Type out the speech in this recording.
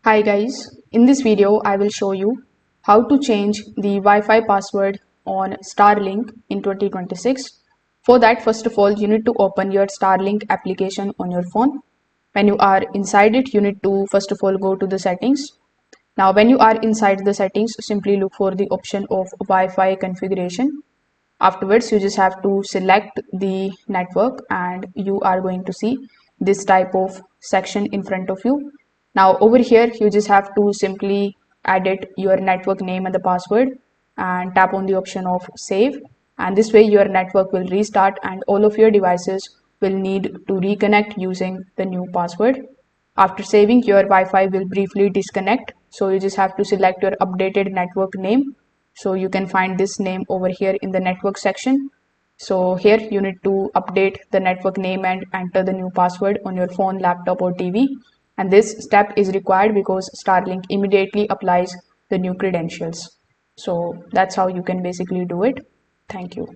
Hi guys, in this video I will show you how to change the Wi-Fi password on Starlink in 2026. For that, first of all, you need to open your Starlink application on your phone. When you are inside it, you need to first of all go to the settings. Now when you are inside the settings, simply look for the option of Wi-Fi configuration. Afterwards, you just have to select the network and you are going to see this type of section in front of you. Now over here, you just have to simply edit your network name and the password and tap on the option of save. And this way your network will restart and all of your devices will need to reconnect using the new password. After saving, your Wi-Fi will briefly disconnect. So you just have to select your updated network name. So you can find this name over here in the network section. So here you need to update the network name and enter the new password on your phone, laptop or TV. And this step is required because Starlink immediately applies the new credentials. So that's how you can basically do it. Thank you.